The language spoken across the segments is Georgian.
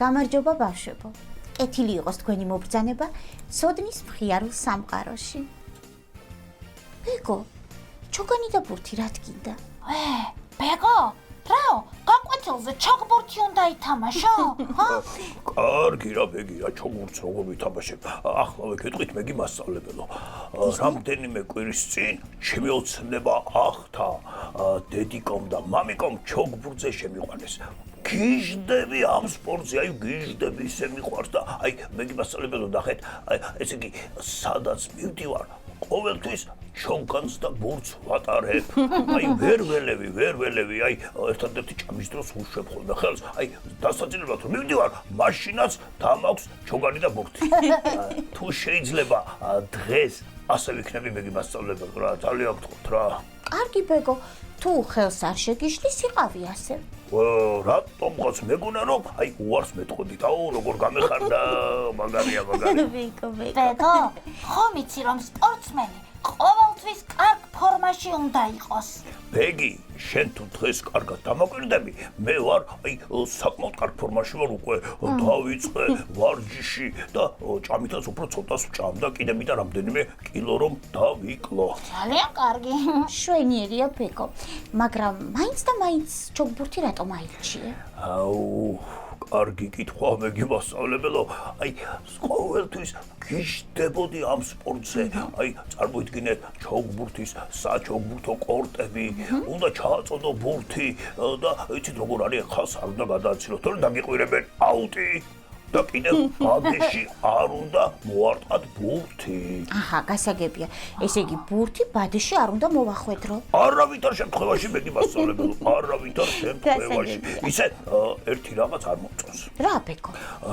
გამარჯობა ბავშვებო. კეთილი იყოს თქვენი მობრძანება ცოდნის მხიარულ სამყაროში. ბეგო, ჩოგანი და ბურთი რა თქინდა? ბეგო, რაო, გაკვეთილზე ჩოგბურთი უნდა ითამაშო? კარგი რა ბეგი, რა ჩოგბურთს როგორ ვითამაშებ? ახლავე გეტყვით მეგი მასწავლებელო. რამდენიმე კვირის წინ ჩემი ოცნება ახთა დედიკომ და მამიკომ ჩოგბურთზე შემიყვანეს. გიჟდები ამ სპორტზე, აი გიჟდები ისე მიყვარს და აი მეგი მასწავლებელო ნახეთ, აი ესე იგი სადაც მივდივარ ყოველთვის ჩოგანს და ბურთს ვატარებ. აი ვერ ველევი, აი ერთადერთი ჭამის დროს უშვებ ხოლმე ხელს. აი დასაძინებლად რომ მივდივარ, მაშინაც დამაქვს ჩოგანი და ბურთი. თუ შეიძლება დღეს ასე ვიქნები მეგი მასწავლებელო რა, ძალიან გთხოვთ რა. კარგი ბეგო, თუ ხელს არ შეგიშლის იყავი ასე. რატომღაც მეგონა რომ აი უარს მეტყოდი და როგორ გამეხარდა მაგარია. ბეგო, ხომ იცი რომ სპორტსმენი ყოველთვის კარგ ფორმაში უნდა იყოს. ბეგი, შენ თუ დღეს კარგად დამაკვირდები, მე ვარ აი საკმაოდ კარგ ფორმაში ვარ უკვე, დავიწყე ვარჯიში და ჭამითაც უფრო ცოტას ვჭამ და კიდე მინდა რამდენიმე კილო რომ დავიკლო. ძალიან კარგი. შვენიერია ბეგო, მაგრამ მაინც და მაინც ჩოგბურთი რატომ აირჩიე? კარგი კითხვა მეგი მასწავლებელო, აი ყოველთვის გიჟდებოდი ამ სპორტზე, აი წარმოიდგინეთ ჩოგბურთის საჩოგბურთო კორტები, უნდა ჩააწოდო ბურთი და იცით როგორ არის ხალხს არ უნდა გადააცილოთ, თორემ დაგიყვირებენ აუტი და კიდევ ბადეში არ უნდა მოარტყათ ბურთი. აჰა, გასაგებია. ესე იგი ბურთი ბადეში არ უნდა მოვახვედრო. არავითარ შემთხვევაში მეგი მასწავლებელო, არავითარ შემთხვევაში. ისე ერთი რაღაც არ მომწონს. რა ბეგო?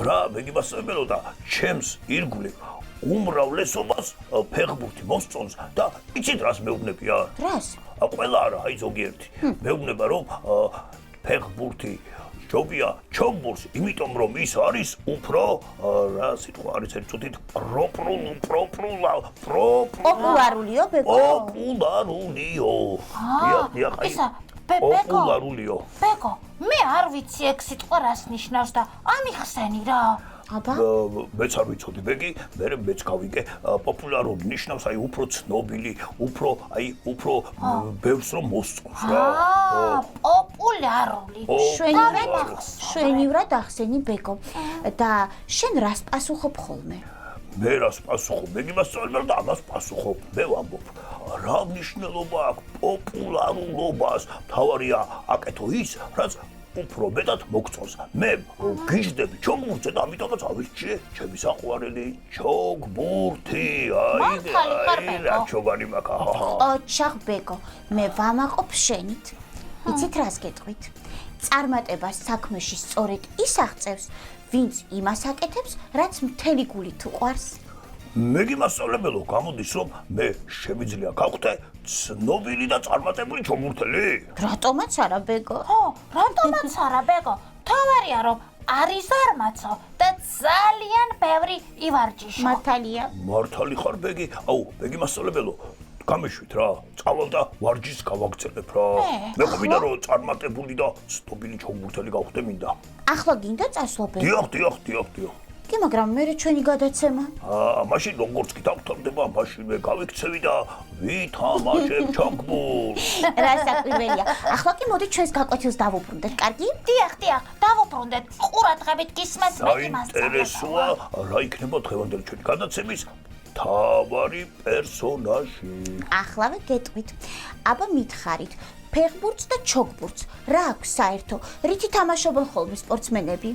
რა მეგი მასწავლებელო და ჩემს ირგვლივ უმრავლესობას ფეხბურთი მოსწონს და იცით რას მეუბნებია? რას? ყველა არა, აი ზოგიერთი. მეუბნება რომ ფეხბურთი ჯობია ჩოგბურთს, იმიტომ რომ ის არის უფრო რა სიტყვა არის ერთ წუთით პოპულარულია ბეგო? პოპულარულია. დიახ, აი პოპულარულია. ბეგო, მე არ ვიცი ეგ სიტყვა რას ნიშნავს და ამიხსენი რა. აბა? მეც არ ვიცოდი ბეგი, მეც გავიგე, პოპულარული ნიშნავს აი უფრო ცნობილი, უფრო ბევრს რომ მოსწონს რა. პოპულარული. შვენივრად ახსენი ბეგო. და შენ რას პასუხობ ხოლმე? მე რას პასუხობ? მეგი მასწავლებელო და ამას პასუხობ. მე ვამბობ, რა მნიშვნელობა აქვს პოპულარულობას? მთავარია აკეთო ის, რაც უფრო მეტად მოგწონს. მე გიჟდები ჩოგბურთზე და ამიტომაც ავირჩიე ჩემი საყვარელი ჩოგბურთი. აი რა ჩოგანი მაქვს. ოჩახ ბეგო, მე ვამაყობ შენით. იცით რას გეტყვით? წარმატებას საქმეში სწორედ ის აღწევს, ვინც იმას აკეთებს, რაც მთელი გულით უყვარს. მეგი მასწავლებელო, გამოდის რომ მე შემიძლია გავხდე ცნობილი და წარმატებული ჩოგბურთელი? რატომაც არა ბეგო? რატომაც არა ბეგო? თავარია რომ არის ზარმაცო და ძალიან ბევრი ივარჯიშო. მართალია. მართალი ხარ ბეგი? აუ, მეგი მასწავლებელო, გამეშვით რა, წავალ და ვარჯიშს გავაგრძელებ რა. მე მინდა რომ წარმატებული და ცნობილი ჩოგბურთელი გავხდე მინდა. ახლა გინდა წასვლა ბეგო? დიახ. კი, მაგრამ მე ჩვენი გადაცემა. მაშინ როგორც კი დავთავდება, მაშინ მე გავიქცევი და ვითამაშებ ჩოგბურთს. რა საკვირველია. ახლა კი მოდი ჩვენს გაკვეთილს დავუბრუნდეთ, კარგი? დიახ, დავუბრუნდეთ. ყურადღებით გისმენთ მეგი საინტერესოა რა იქნება დღევანდელი ჩვენი გადაცემის თავარი პერსონაჟი. ახლავე გეტყვით. აბა მითხარით, ფეხბურთს და ჩოგბურთს რა აქვს საერთო? რითი თამაშობენ ხოლმე სპორტსმენები?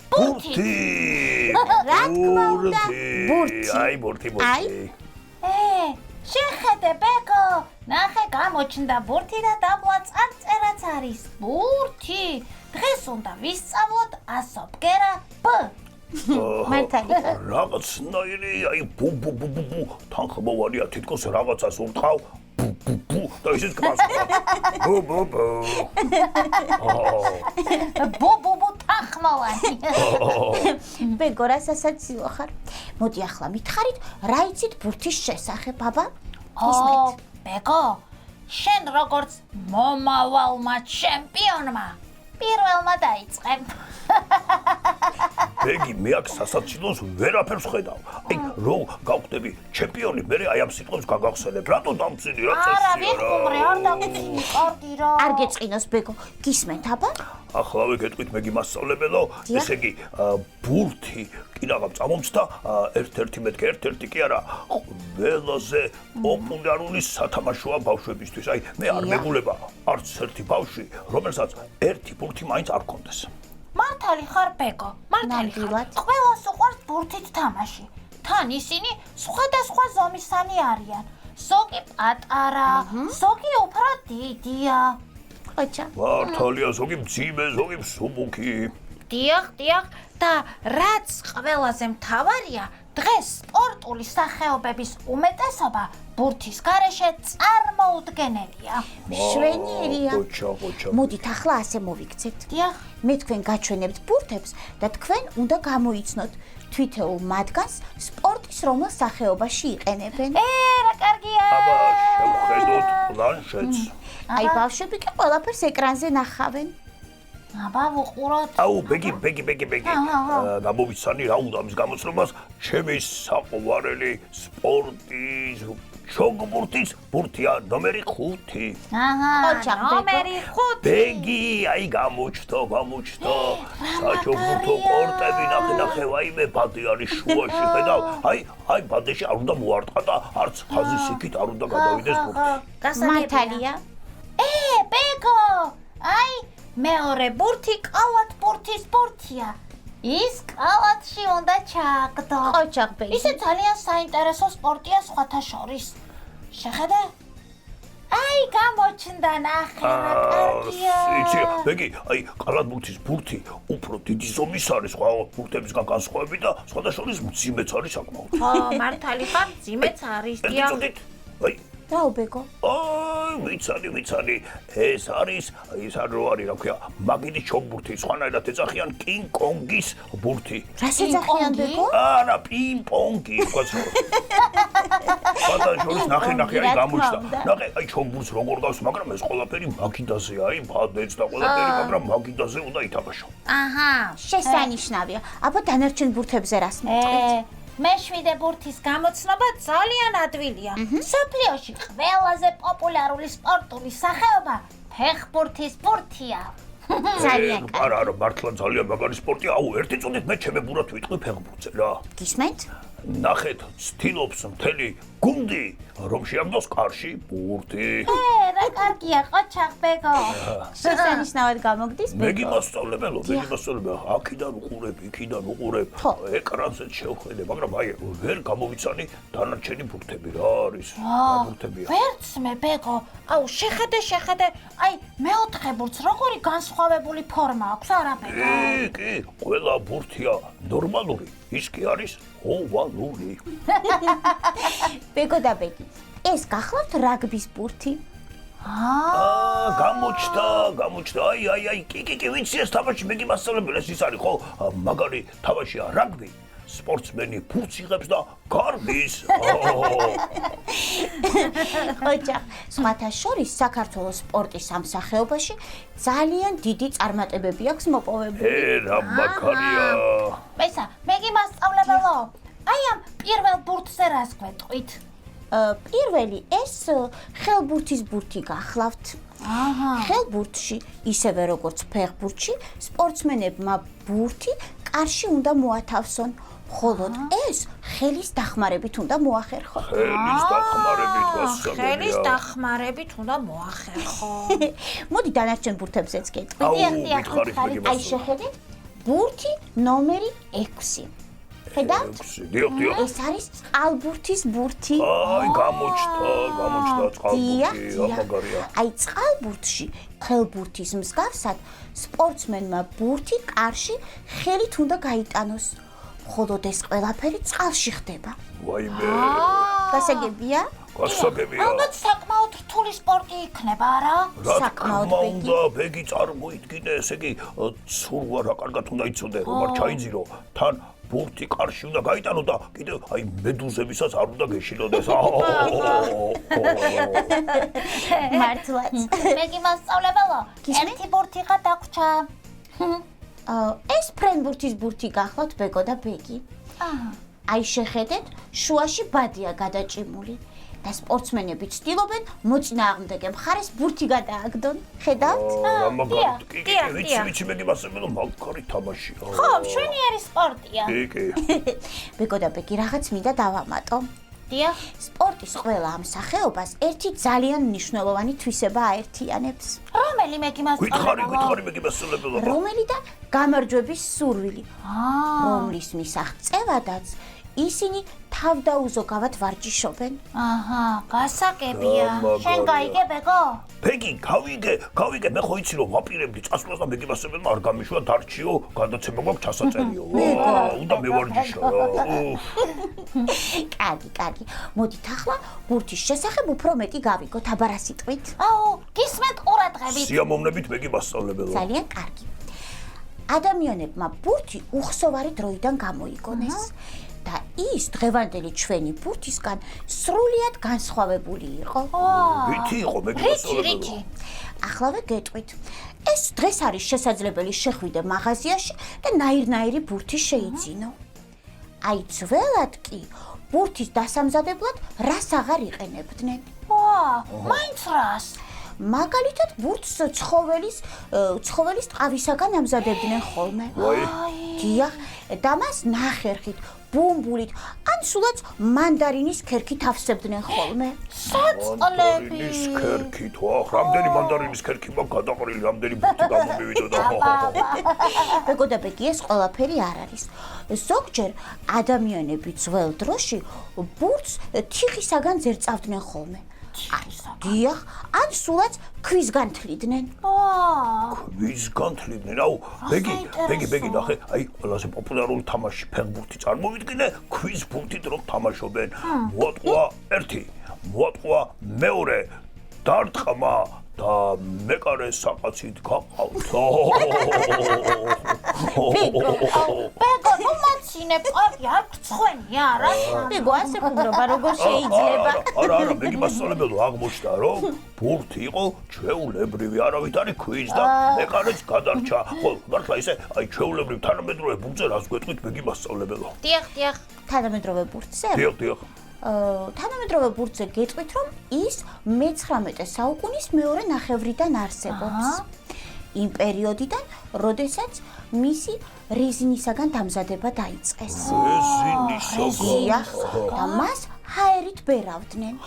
ბურთი! რა თქმა უნდა, ბურთი. აი ბურთი. შეხედე ბეგო, ნახე გამოჩნდა ბურთი და დაბლა წარწერაც არის ბურთი. დღეს უნდა ვისწავლოთ ასობგერა ბ. მართალია. რაღაცნაირი აი ბუ თანხმოვანია თითქოს რაღაცას ურტყავ და ისიც კმას. ბუ თანხმოვანი. ბეგო, რა სასაცილო ხარ? მოდი ახლა მითხარით, რა იცით ბურთის შესახებ, აბა? ბეგო, შენ როგორც მომავალმა ჩემპიონმა პირველმა დაიწყებ. ბეგი მე აქ სასაცილოს ვერაფერს ხედავ. აი რო გავხდები ჩემპიონი, მე აი ამ სიტყვებს გაგახსენებ. რატო დამწინი რა წესი არა, ვიყურე, არ დამწინი, კარგი რა. არ გეწყინოს ბეგო, გისმენთ აბა? ახლავე გეტყვით მეგი მასწავლებელო, ესე იგი ბურთი კიდაღამ წამომცდა, ერთ-ერთი მეთქე, ერთ-ერთი კი არა, ყველაზე პოპულარული სათამაშოა ბავშვებისთვის. აი მე არ მეგულება არც ერთი ბავშვი, რომელსაც ერთი ბურთი მაინც არ ჰქონდეს. მართალი ხარ ბეგო, მართალი ხარ. ნამდვილად. ყველას უყვარს ბურთით თამაში. თან ისინი სხვადასხვა ზომისანი არიან. ზოგი პატარა, ზოგი უფრო დიდია. ხოჭა. მართალია, ზოგი მძიმე, ზოგი მსუბუქი. დიახ, და რაც ყველაზე მთავარია, დღეს სპორტული სახეობების უმეტესობა ბურთის გარეშე წარმოუდგენელია. შვენიერია. ყოჩა. მოდით ახლა ასე მოვიქცეთ. დიახ. მე თქვენ გაჩვენებთ ბურთებს და თქვენ უნდა გამოიცნოთ თვითეულ მათგანს სპორტის რომელ სახეობაში იყენებენ. რა კარგია. აბა შევხედოთ პლანშეტს. აი ბავშვები კი ყველაფერს ეკრანზე ნახავენ. აბა ვუყუროთ. აუ ბეგი. გამოვიცანი რა უნდა ამის გამოცნობას, ჩემი საყვარელი სპორტის ჩოგბურთის ბურთია ნომერი 5. ყოჩა, ნომერი 5. ბეგი, აი გამოჩნდა. საჩოგბურთო კორტები ნახე, ვაიმე ბადი არის შუაში, ხედავ? აი ბადეში არ უნდა მოარტყა და არც ხაზის იქით არ უნდა გადავიდეს ბურთი. მართალია. ბეგო, აი მეორე ბურთი კალათ ბურთის ბურთია. ის კალათში უნდა ჩაგდო. ყოჩა ბეგი. ისე ძალიან საინტერესო სპორტია სხვათა შორის. შეხედე? აი გამოჩნდა ნახე რა კარგია. იცი, ბეგი, აი კალათბურთის ბურთი უფრო დიდი ზომის არის სხვა ბურთებისგან განსხვავებით და სხვათა შორის მძიმეც არის საკმაოდ. მართალი ხარ, ძიმეც არის. დიახ. აი რაო ბეგო? ვიცანი, ეს არის ის რო არის, რა ქვია, მაგიდის ჩოგბურთი, სხვანაირად ეძახიან კინგ-კონგის ბურთი. რას ეძახიან ბეგო? არა, პინგ-პონგი, თქვაც. შორის ნახე, აი გამოჩნდა. ნახე, აი ჩოგბურთს როგორ გავს, მაგრამ ეს ყველაფერი მაგიდაზეა, აი ბადეც და ყველაფერი, მაგრამ მაგიდაზე უნდა ითამაშო. აჰა, შესანიშნავია. აბა დანარჩენ ბურთებზე რას მეტყვით? მეშვიდე ბურთის გამოცნობა ძალიან ადვილია. მსოფლიოში ყველაზე პოპულარული სპორტული სახეობა ფეხბურთის ბურთია. ძალიან კარგი. არა, მართლა ძალიან მაგარი სპორტია. აუ, ერთი წუთით მე ჩემი ბურად ვიტყვი ფეხბურთზე რა. გისმენთ? ნახეთ, ცდილობს მთელი გუნდი, რომ შეაგდოს კარში ბურთი. რა კარგია, ყოჩახ ბეგო. შესანიშნავად გამოგდის ბეგო. მეგი მასწავლებელო, აქიდან უყურებ, იქიდან უყურებ, ეკრანზე შევხედე, მაგრამ აი ვერ გამოვიცანი დანარჩენი ბურთები რა არის. ბურთებია. ვერც მე ბეგო. აუ, შეხედე. აი, მეოთხე ბურთს როგორი განსხვავებული ფორმა აქვს არა ბეგო? კი, ყველა ბურთია ნორმალური, ის კი არის ოვალური. ბეგო და ბეგი. ეს გახლავთ რაგბის ბურთი? გამოჩნდა. აი, კი, ვიცი ეს თამაში მეგი მასწავლებელი, ეს არის ხო? მაგარი თამაშია რაგბი. სპორტსმენი ბურთს იღებს და გარბის. ხოჭა, სხვათა შორის საქართველოს სპორტის ამ სახეობაში ძალიან დიდი წარმატებები აქვს მოპოვებული. რა მაგარია. მეგი მასწავლებელო. აი ამ პირველ ბურთზე რას გვეტყვით? პირველი ეს ხელბურთის ბურთი გახლავთ. ხელბურთში, ისევე როგორც ფეხბურთში, სპორტსმენებმა ბურთი კარში უნდა მოათავსონ. ხოლო ეს ხელის დახმარებით უნდა მოახერხონ. ხელის დახმარებით უნდა მოახერხო. მოდი დანარჩენ ბურთებზეც გეტყვით. აი შეხედეთ, ბურთი ნომერი 6. ხედავთ? ეს არის წყალბურთის ბურთი. აი გამოჩნდა წყალბურთი, მაგარია. აი წყალბურთში ხელბურთის მსგავსად სპორტსმენმა ბურთი კარში ხელით უნდა გაიტანოს. ხოლო ეს ყველაფერი წყალში ხდება. ვაიმე. გასაგებია? ალბათ საკმაოდ რთული სპორტი იქნება, არა? საკმაოდ ბეგი წარმოიდგინე, ესე იგი ცურვა რა კარგად უნდა იცოდე, რომ არ ჩაიძირო. თან ბურთი კარში უნდა გაიტანო და კიდე აი მედუზებისაც არ უნდა გეშინოდეს. მართლაც. მეგი მასწავლებელო, ერთი ბურთი ხა დაგვრჩა. ეს ფრენბურთის ბურთი გახლავთ ბეგო და ბეგი. აი შეხედეთ, შუაში ბადია გადაჭიმული და სპორტსმენები ცდილობენ მოწინააღმდეგე მხარეს ბურთი გადააგდონ. ხედავთ? ვიცი მეგებასებელო მაგარი თამაშია. ხო, მშვენიერი სპორტია. კი. ბეგო და ბეგი რაღაც მინდა დავამატო. დიახ. სპორტის ყველა ამ სახეობას ერთი ძალიან მნიშვნელოვანი თვისება აერთიანებს. რომელი მეგიმასწავლებელო? გითხარი მეგებასებელო. რომელი და გამარჯვების სურვილი. რომლის მისაღწევადაც ისინი თავდაუზოგავად ვარჯიშობენ. აჰა, გასაგებია. შენ გაიგე ბეგო? ბეგი, გავიგე, მე ხო იცი რომ ვაპირებდი წასვლას და მეგებასებელმა არ გამიშვა დარჩიო, გადაცემა გვაქვს ჩასაწერიო. უნდა მევარჯიშო რა. კარგი. მოდით ახლა ბურთის შესახებ უფრო მეტი გავიგოთ აბარა სიტყვით. აუ, გისმენთ ყურადღებით. სიამოვნებით მეგებასებელო. ძალიან კარგი. ადამიანებმა ბურთი უხსოვარი დროიდან გამოიგონეს. და ის დღევანდელი ჩვენი ბურთისგან სრულიად განსხვავებული იყო. ვითი იყო მეგებასებელო. რითი? ახლავე გეტყვით. ეს დღეს არის შესაძლებელი შეხვიდე მაღაზიაში და ნაირ-ნაირი ბურთი შეიძინო. აი ძველად კი ბურთის დასამზადებლად რას აღარ იყენებდნენ. მაინც რას? მაგალითად ბურთს ცხოველის ტყავისაგან ამზადებდნენ ხოლმე. დიახ, და მას ნახერხით, ბუმბულით, ან სულაც მანდარინის ქერქით ავსებდნენ ხოლმე. საწოლები. ქერქით, რამდენი მანდარინის ქერქი მაქვს გადაყრილი, რამდენი ბურთი გამომივიდოდა. ბეგო და ბეგი, ეს ყველაფერი არ არის. ზოგჯერ ადამიანები ძველ დროში ბურთს თიხისაგან ძერწავდნენ ხოლმე. დიახ, ან სულაც ქვისგან თლიდნენ. ქვისგან თლიდნენ? აუ, ბეგი, ნახე, აი ყველაზე პოპულარული თამაში ფეხბურთი წარმოვიდგინე, ქვის ბურთით რომ თამაშობენ. მოატყვა ერთი, მოატყვა მეორე, დარტყმა და მეკარე საყაცით გაყავთ. ბეგო, ნუ მაცინე, პარკი არ გწხვენია რა? ბეგო, ასე ფუნდრობა როგორ შეიძლება? არა, მეგებასწავლებელო აღმოჩნდა რომ ბურთი იყო ჩვეულებრივი, არავით არის ქვის და მეკარეც გადარჩა. ხო, მართლა ისე, აი ჩვეულებრივ თანამედროვე ბურთზე რას გვეტყვით მეგებასწავლებელო? დიახ. თანამედროვე ბურთზე? დიახ. თანამედროვე ბურთზე გეტყვით, რომ ის მე-19 საუკუნის მეორე ნახევრიდან არსებობს. იმ პერიოდიდან, როდესაც მისი რეზინისაგან დამზადება დაიწყეს. რეზინისაგან? და მას ჰაერით ბერავდნენ.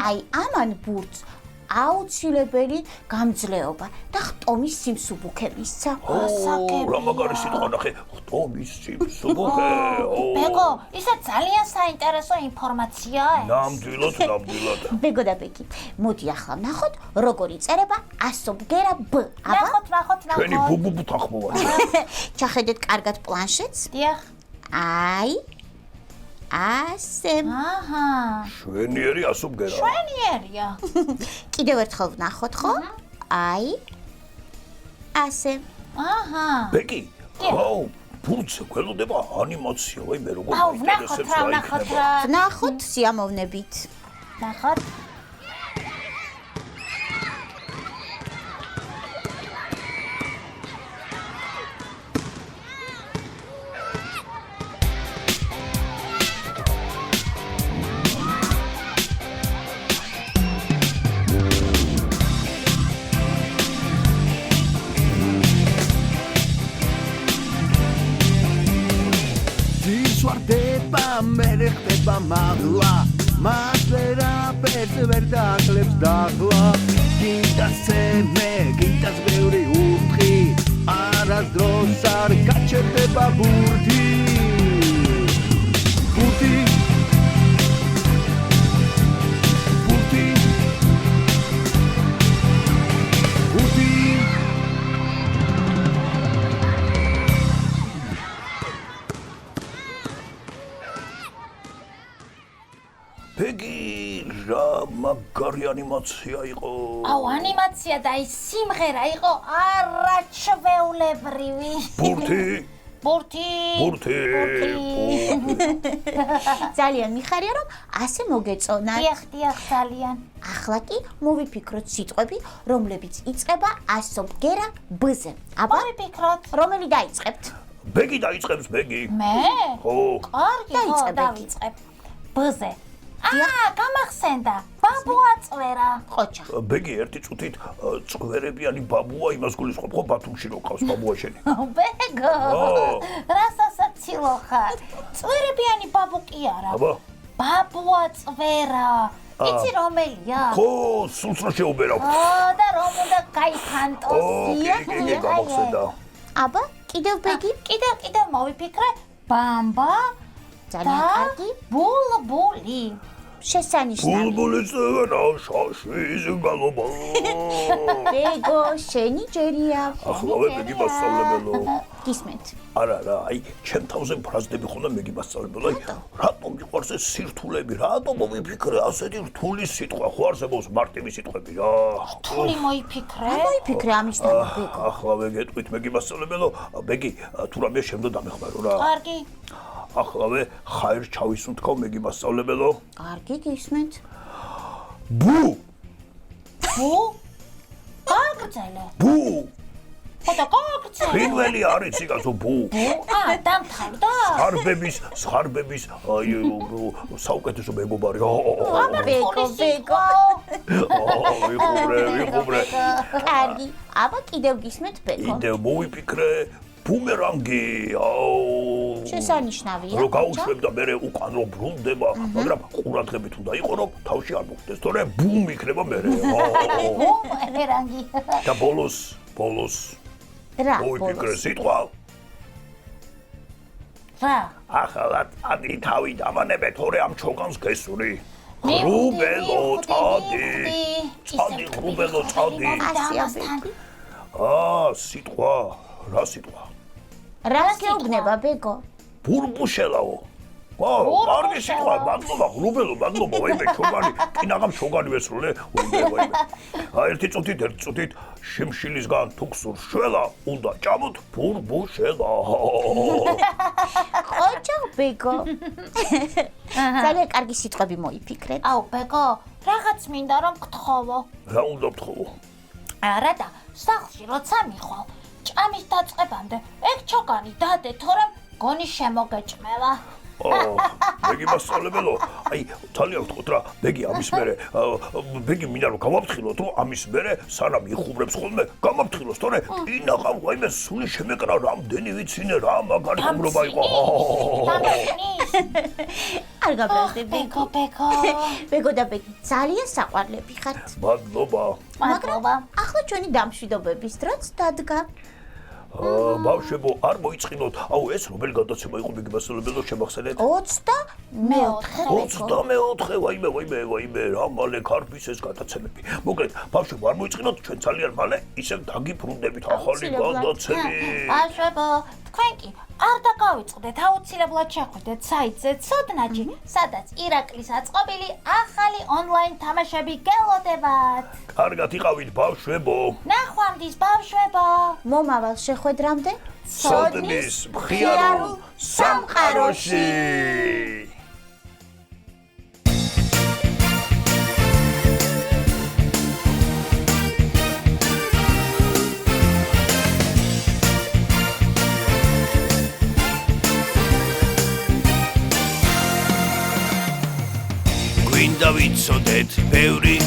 აი ამან ბურთს აუცილებელი გამძლეობა და ხტომის სიმსუბუქე მისცა. რა მაგარი სიტყვა ნახე, ხტომის სიმსუბუქე. ბეგო, ისე ძალიან საინტერესო ინფორმაციაა ეს. ნამდვილად. ბეგო და ბეგი, მოდი ახლა ვნახოთ, როგორ იწერება ასობგერა ბ. ნახოთ. ჩვენი ბუბუ თახმოვანი. ჩახედეთ კარგად პლანშეტს. დიახ. აი ასე. აჰა. შვენიერი ასობგერა. შვენიერია. კიდევ ერთხელ ვნახოთ, ხო? აი ასე. აჰა. ბეგი, აუ, ბურთზე გველოდება ანიმაცია, ვაი მე როგორ აუ, ინტერესებს ვნახოთ რა. ვნახოთ სიამოვნებით. ნახოთ. მერე ხდება მაღლა მას ვერაფერს ვერ დაკლებს დაღლა გინდას ბევრი ურთხი არასდროს არ გაჩერდება ბურთი ბეგი, რა მაგარი ანიმაცია იყო. აუ, ანიმაცია და ის სიმღერა იყო არაჩვეულებრივი. ბურთი. ძალიან მიხარია რომ ასე მოგეწონათ. დიახ, ძალიან. ახლა კი მოვიფიქროთ სიტყვები, რომლებიც იწყება ასობგერა ბ-ზე. აბა, მოვიფიქროთ. რომელი დაიწყებთ? ბეგი დაიწყებს, ბეგი. მე? ხო. კარგი, ხო, დაიწყე, ბეგი. დავიწყებ. ბ-ზე. გამახსენდა. ბაბუაწვერა. ყოჩა. ბეგი ერთი წუთით წვერებიანი ბაბუა იმას გულისხმობ ხო ბათუმში რო ყავს ბაბუა შენი. ბეგო. რასასაცილო ხარ? წვერებიანი ბაბუ კი არა. აბა. ბაბუაწვერა. იცი რომელია? ხო, სულს რო შეუბერავ. და რომ უნდა გაიფანტოზია. კი, გამახსენდა. აბა, კიდევ ბეგი? კიდევ მოვიფიქრე. ბამბა ძალიან კარგი. ბულბული. შესანიშნავი. ბულბულის წვერა შაშის გალობა. ბეგო, შენი ჯერია. ახლავე ბეგი მასწავლებელო. გისმენთ. არა, აი, ჩემ თავზე ფრაზდები ხონდა მეგი მასწავლებელო. აი, რატომ მიყვარს ეს სირთულები? რატომ მოვიფიქრე ასეთი რთული სიტყვა? ხო არსებობს მარტივი სიტყვები რა. რთული მოიფიქრე. მოიფიქრე ამის თამა ბეგო. ახლავე გეტყვით მეგი მასწავლებელო. ბეგი, თუ რამე შემდგომ დამეხმარო რა. კარგი. ახლავე ხაერ ჩავისუნთქავ მეგი მასწავლებელო. კარგი, გისმენთ. ბუ! ბუ? გაგრძელე. ბუ! ხოდა გაგრძელე. ფრინველი არის იგასო ბუ. დამთავრდა? სხარბების აი საუკეთესო მეგობარი. ბეგო, ბეგო. ვიხუბრე. კარგი. აბა, კიდევ გისმენთ ბეგო. კიდევ მოვიფიქრე ბუმერანგი. შესანიშნავია. რო გაუშვებ და მე უკან რო ბრუნდება, მაგრამ ყურადღებით უნდა იყო რომ თავში არ მოხდეს, თორემ ბუმ იქნება მე. ბუმერანგი. და ბოლოს რა, მოვიფიქრე სიტყვა. რა? ახლა ადი თავი დამანებე, თორე ამ ჩოგანს გესური. ღრუბელო წადი. წადი ღრუბელო წადი. სიტყვა. რა სიტყვა? რა გეუბნება ბეგო? ბურბუშელაო. კარგი სიტყვა, მადლობა, ღრუბელო, მადლობა, ვაიმე, ჩოგანი, კინაღამ ჩოგანი ვესრულე, ვაიმე. ერთი წუთით შიმშილისგან თუ გსურს შველა, უნდა ჭამოთ ბურბუშელა. ყოჩა ბეგო. ძალიან კარგი სიტყვები მოიფიქრეთ. აუ, ბეგო, რაღაც მინდა რომ გთხოვო. რა უნდა ვთხოვო? არა და სახლში როცა მიხვალ, ჭამის დაწყებამდე ეგ ჩოგანი დადე, თორემ გონი შემოგეჭმელა. ბეგი მასწავლებელო, აი, ძალიან ვთქვით რა, ბეგი ამის მერე, ბეგი მინდა რომ გავაფრთხილოთ, რომ ამის მერე სანამ იხუბრებს ხოლმე, გამაფრთხილოს, თორე ინაღამ ვაიმე სული შემეკრა, რამდენი ვიცინე რა, მაგარი ხუმრობა იყო. არ გაბრაზდები. ბეგო. ბეგო და ბეგი ძალიან საყვარლები ხართ. მადლობა. მადლობა. ახლა ჩვენი დამშვიდობების დროც დადგა. ბავშვებო, არ მოიწყინოთ. აუ, ეს რომელი გადაცემა იყო ბეგი მასწავლებელო, შემახსენეთ? 24. ვაიმე, რა მალე ქარფის ეს გადაცემები. მოკლედ, ბავშვებო, არ მოიწყინოთ, ჩვენ ძალიან მალე ისევ დაგიბრუნდებით ახალი გადაცემით. ბავშვებო, თქვენ კი არ დაგავიწყდეთ, აუცილებლად შეხვიდეთ საიტზე ცოდნაჯი, სადაც ირაკლის აწყობილი ახალი ონლაინ თამაშები გელოდებათ. კარგად იყავით ბავშვებო. ნახვამდის ბავშვებო. მომავალ შეხვედრამდე ცოდნის მხიარულ სამყაროში. გვინდა ვიცოდეთ ბევრი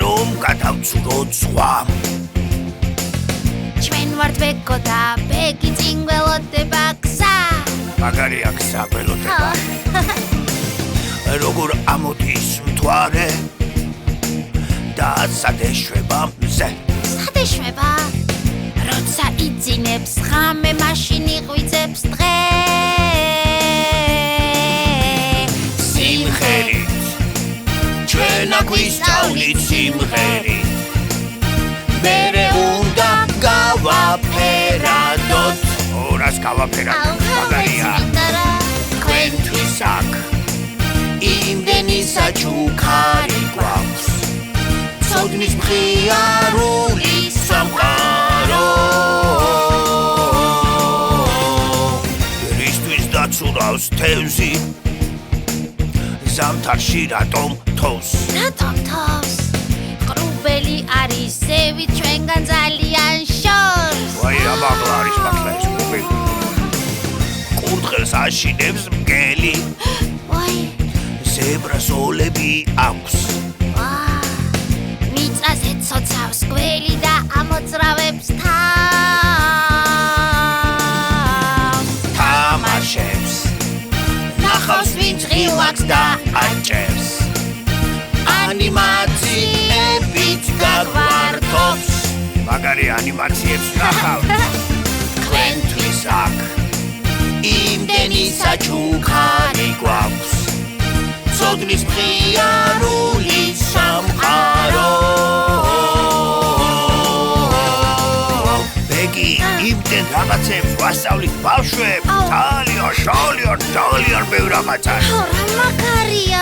რომ გადავცუროთ სხვა. ჩვენ ვართ ბეგო და ბეგი წინ გველოდება გზა. მაგარი აქსა გველოდება. როგორ ამოდის მთვარე და სადეშვება მზე. სადეშვება როცა იძინებს ღამე მაშინ იღვიძებს დღე. სიმღერით ჩვენ აქ ვისწავლით სიმღერით. მერე უნდა გავაფერადოთ. ორას გავაფერადოთ. მაგარია. თქვენთვის აქ იმდენი საჩუქარი გვაქვს. ცოდნის მხიარული სამყარო. რისთვის დაცურავს თევზი, ზამთარში რატომ თოვს? რატომ თავს? ყრუბელი არის ზევი ჩვენგან ძალიან შორს. ვაი, რა მაღლა არის მართლა ეს ყრუბელი. კურდღელს აშინებს მგელი. ვაი, ზებრას ოლები აქვს. მიწას ეცოცავს გველი და ამოძრავებს თავს. თამაშებს ნახავს ვინც ღილაკს და აჭერს. ანიმაციებიც გაგვართობს. მაგარი ანიმაციებს ნახავთ. თქვენთვის აქ იმდენი საჩუქარი გვაქვს. ცოდნის მხიარული სამყარო. ბეგი, იმდენ რაღაცებს ვასწავლით ბავშვებს. ძალიან ბევრ რაღაცას. რა მაგარია!